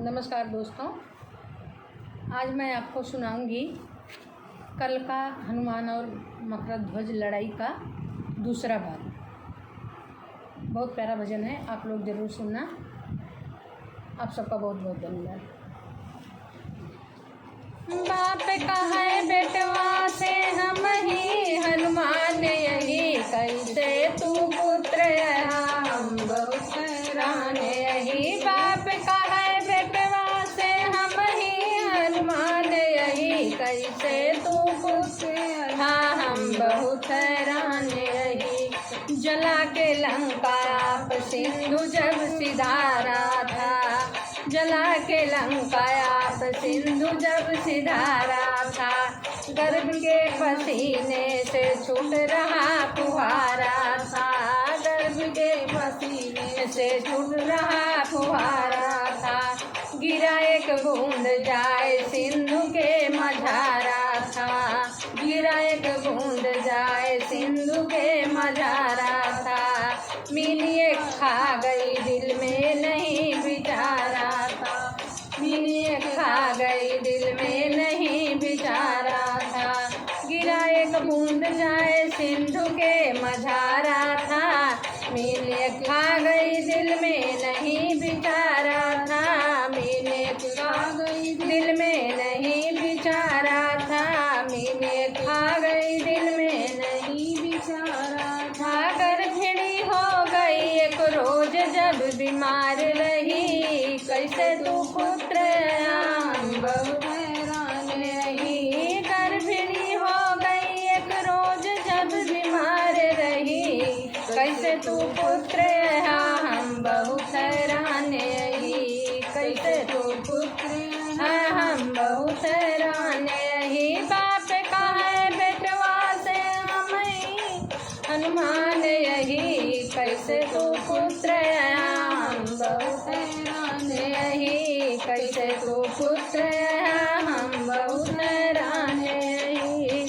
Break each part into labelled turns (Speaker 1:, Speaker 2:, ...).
Speaker 1: नमस्कार दोस्तों, आज मैं आपको सुनाऊंगी कल का हनुमान और मकरध्वज लड़ाई का दूसरा भाग। बहुत प्यारा भजन है, आप लोग ज़रूर सुनना। आप सबका बहुत बहुत धन्यवाद। बाप का है बेटवा से हम ही हनुमान यही, कैसे तू पुत्र हम बहुत हैरान यही। बाप का है बेटवा से हम ही हनुमान यही, कैसे तू पुत्र हम बहुत हैरान यही। जला के लंका आप सिंधु जब सिधारा था, जला के लंका आप सिंधु जब सिधारा था। गर्भ के पसीने से छूट रहा फुहारा था, गर्भ के पसीने से छूट रहा फुहारा था। गिरा एक बूंद जाए सिंधु के मझारा था, गिरा एक बूंद जाए सिंधु के मझारा था। मीनी एक खा गई दिल में नहीं विचारा था, मीनी एक खा गई दिल में नहीं विचारा था। गिरा एक बूंद जाए सिंधु के मझारा था, मीनी एक खा गई दिल में नहीं विचारा था, मीनी एक खा गई दिल में नहीं विचारा था, मीनी एक खा गई दिल में नहीं विचारा था। गर्भिणी हो गई एक रोज जब बीमार रही, कैसे तू पुत्र बहुत हैरान रही। गर्भिणी हो गई एक रोज जब बीमार रही, कैसे तू पुत्र हम बहुत हैरान रही, कैसे तू पुत्र हम बहुत हैरान रही। बाप का है बेटवा से हम हनुमान यही, कैसे तू पुत्र हम बहुत हैरान रही, कैसे तू पुत्र हम बहुत हैरान रही।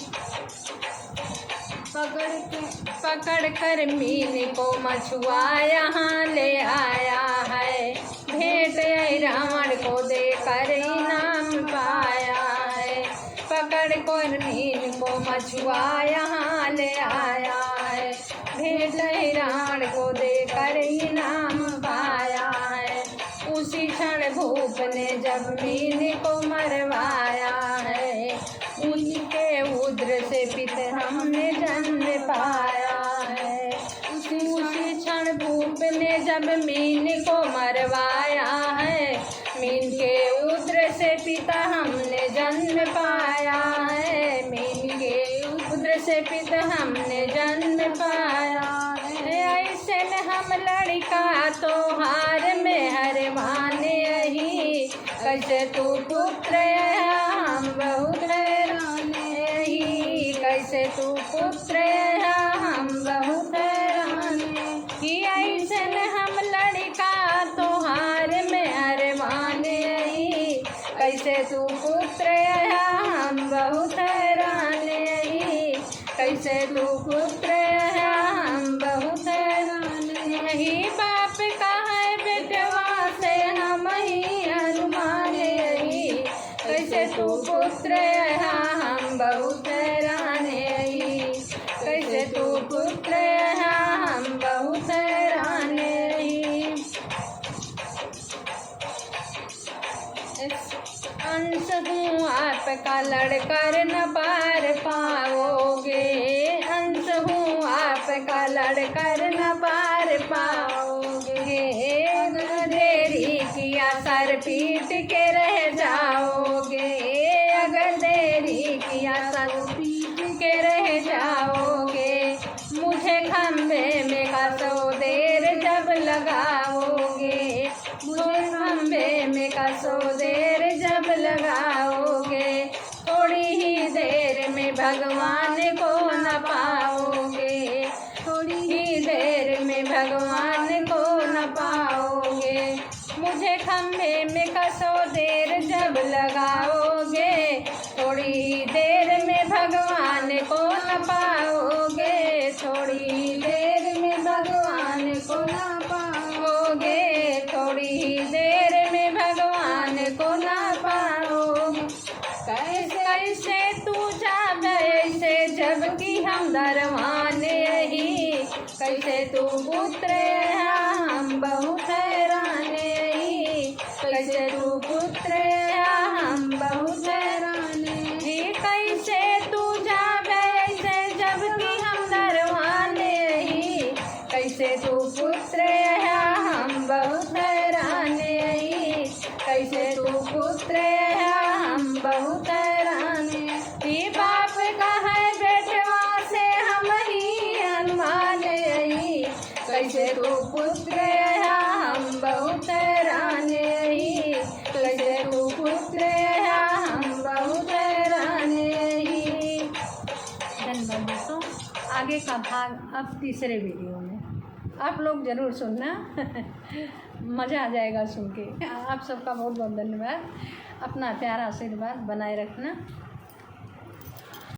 Speaker 1: पकड़ कर मीन को मछुआ यहाँ ले आया है, भेंट रावण को देकर इनाम पाया है। पकड़ कर मीन को मछुआ यहाँ ले आया है, भेंट रावण को देकर इनाम पाया है। उसी क्षण भूप ने जब मीन को मरवाया है, उनके उद्र से पित हमने जन्म पाया है। उसी क्षण भूप ने जब मीन को मरवाया है, मीन के उद्र से पिता हमने जन्म पाया है, मीन के उद्र से पिता हमने जन्म पाया है। ऐसे में हम लड़का तो हार में हरवान यही, कैसे तू पुत्र हम बहुत हैरान यही, कैसे तू पुत्र हम बहुत हैरान ही। ऐसे में हम लड़का तो हार में हरवान यही, कैसे तू पुत्र हम बहुत हैरान यही, कैसे तू पुत्र हम बहुत हैरान यही। बाप का है बेटवा से हम ही हनुमान यही, कैसे तू पुत्र हम बहुत हैरान यही, कैसे तू पुत्र हम बहुत हैरान यही। अंश हूँ आपका लड़कर न पार पाओगे, अंश हूँ आपका लड़कर न पार पाओगे। देरी किया सर पीट के रह जाओगे, अगर देरी किया सर पीट के रह जाओगे। मुझे खम्भे में कसो देर जब लगाओगे, मुझे खम्भे में कसो देर जब लगाओगे। थोड़ी ही देर में भगवान को न पाओगे, थोड़ी ही देर में भगवान को न पाओगे। मुझे खम्भे में कसो देर जब लगाओगे, थोड़ी ही देर में भगवान को न पाओगे, थोड़ी ही देर में भगवान को न पाओगे, थोड़ी ही देर में भगवान कैसे तू पुत्र या हम बहुत हैराने ही कैसे तू जाबे ऐसे जबकि हम दरवाने ही कैसे तू पुत्र या हम बहुत हैराने ही कैसे तू पुत्र या हम बहुत हैराने ही बाप का है बेटवा से हम ही हनुमान यही कैसे तू पुत्र या हम बहुत हैराने ही कैसे तू पुत्र या हम बहुत हैराने ही। धन्यवाद दोस्तों। आगे का भाग अब तीसरे वीडियो में आप लोग ज़रूर सुनना मज़ा आ जाएगा सुन के। आप सबका बहुत बहुत धन्यवाद। अपना प्यारा आशीर्वाद बनाए रखना।